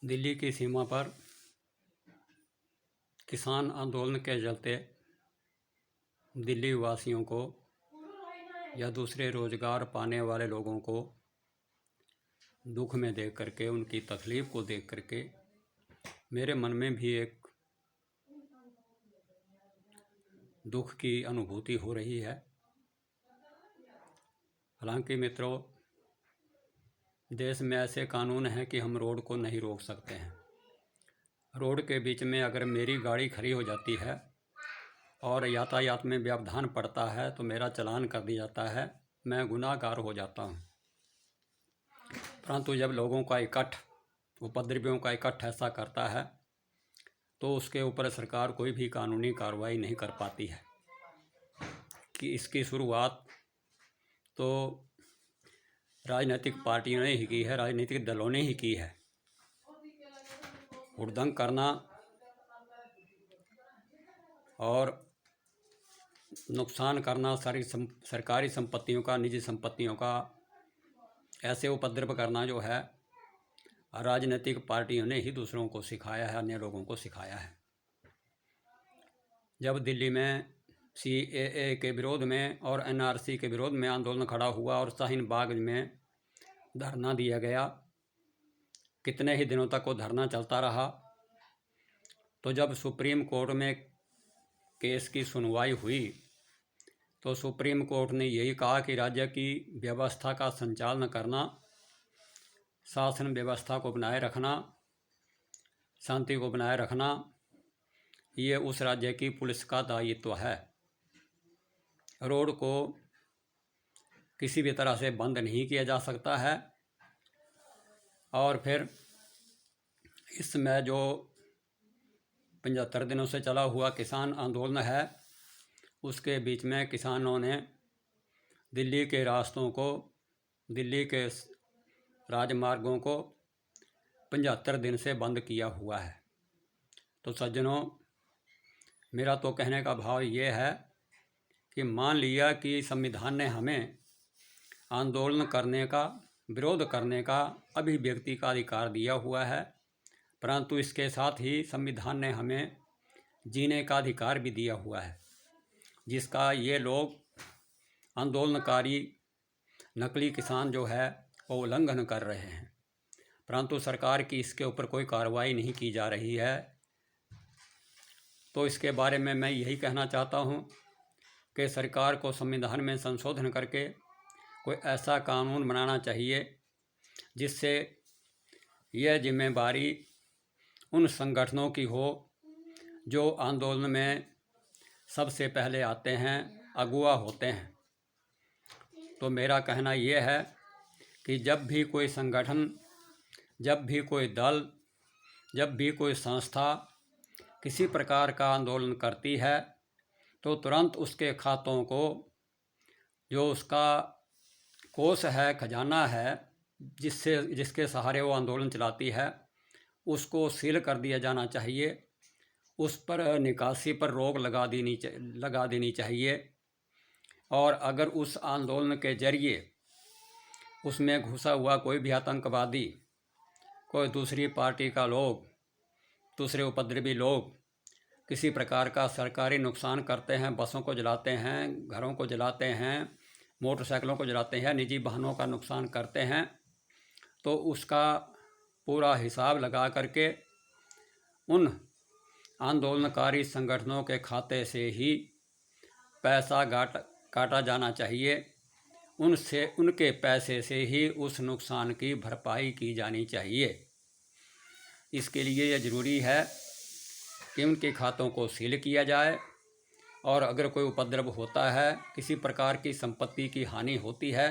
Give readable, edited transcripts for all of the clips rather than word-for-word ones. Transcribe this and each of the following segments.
दिल्ली की सीमा पर किसान आंदोलन के चलते दिल्ली वासियों को या दूसरे रोजगार पाने वाले लोगों को दुख में देख करके, उनकी तकलीफ़ को देख करके मेरे मन में भी एक दुख की अनुभूति हो रही है। हालांकि मित्रों, देश में ऐसे कानून हैं कि हम रोड को नहीं रोक सकते हैं। रोड के बीच में अगर मेरी गाड़ी खड़ी हो जाती है और यातायात में व्यवधान पड़ता है तो मेरा चालान कर दिया जाता है, मैं गुनाहगार हो जाता हूँ। परंतु जब लोगों का उपद्रवियों का इकट्ठ ऐसा करता है तो उसके ऊपर सरकार कोई भी कानूनी कार्रवाई नहीं कर पाती है। कि इसकी शुरुआत तो राजनीतिक पार्टियों ने ही की है, राजनीतिक दलों ने ही की है। हुड़दंग करना और नुकसान करना, सारी सरकारी संपत्तियों का, निजी संपत्तियों का ऐसे उपद्रव करना जो है, राजनीतिक पार्टियों ने ही दूसरों को सिखाया है, अन्य लोगों को सिखाया है। जब दिल्ली में CAA के विरोध में और NRC के विरोध में आंदोलन खड़ा हुआ और शाहीन बाग में धरना दिया गया, कितने ही दिनों तक वो धरना चलता रहा। तो जब सुप्रीम कोर्ट में केस की सुनवाई हुई तो सुप्रीम कोर्ट ने यही कहा कि राज्य की व्यवस्था का संचालन करना, शासन व्यवस्था को बनाए रखना, शांति को बनाए रखना, ये उस राज्य की पुलिस का दायित्व है। रोड को किसी भी तरह से बंद नहीं किया जा सकता है। और फिर इसमें जो 75 दिनों से चला हुआ किसान आंदोलन है, उसके बीच में किसानों ने दिल्ली के रास्तों को, दिल्ली के राजमार्गों को 75 दिन से बंद किया हुआ है। तो सज्जनों, मेरा तो कहने का भाव ये है कि मान लिया कि संविधान ने हमें आंदोलन करने का, विरोध करने का, अभिव्यक्ति का अधिकार दिया हुआ है, परंतु इसके साथ ही संविधान ने हमें जीने का अधिकार भी दिया हुआ है, जिसका ये लोग आंदोलनकारी नकली किसान जो है वो उल्लंघन कर रहे हैं। परंतु सरकार की इसके ऊपर कोई कार्रवाई नहीं की जा रही है। तो इसके बारे में मैं यही कहना चाहता हूँ कि सरकार को संविधान में संशोधन करके कोई ऐसा कानून बनाना चाहिए जिससे यह जिम्मेदारी उन संगठनों की हो जो आंदोलन में सबसे पहले आते हैं, अगुवा होते हैं। तो मेरा कहना यह है कि जब भी कोई संगठन, जब भी कोई दल, जब भी कोई संस्था किसी प्रकार का आंदोलन करती है तो तुरंत उसके खातों को, जो उसका कोष है, खजाना है, जिसके सहारे वो आंदोलन चलाती है, उसको सील कर दिया जाना चाहिए। उस पर निकासी पर रोक लगा देनी चाहिए। और अगर उस आंदोलन के जरिए उसमें घुसा हुआ कोई भी आतंकवादी, कोई दूसरी पार्टी का लोग, दूसरे उपद्रवी लोग किसी प्रकार का सरकारी नुकसान करते हैं, बसों को जलाते हैं, घरों को जलाते हैं, मोटरसाइकिलों को जलाते हैं, निजी वाहनों का नुकसान करते हैं, तो उसका पूरा हिसाब लगा करके उन आंदोलनकारी संगठनों के खाते से ही पैसा काटा जाना चाहिए। उनके पैसे से ही उस नुकसान की भरपाई की जानी चाहिए। इसके लिए यह ज़रूरी है कि उनके खातों को सील किया जाए और अगर कोई उपद्रव होता है, किसी प्रकार की संपत्ति की हानि होती है,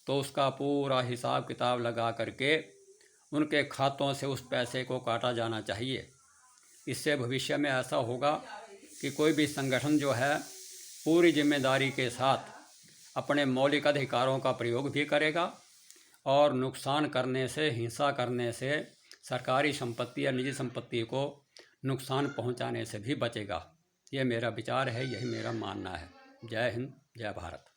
तो उसका पूरा हिसाब किताब लगा करके उनके खातों से उस पैसे को काटा जाना चाहिए। इससे भविष्य में ऐसा होगा कि कोई भी संगठन जो है पूरी जिम्मेदारी के साथ अपने मौलिक अधिकारों का प्रयोग भी करेगा और नुकसान करने से, हिंसा करने से, सरकारी संपत्ति या निजी संपत्ति को नुकसान पहुंचाने से भी बचेगा। ये मेरा विचार है, यही मेरा मानना है। जय हिंद, जय भारत।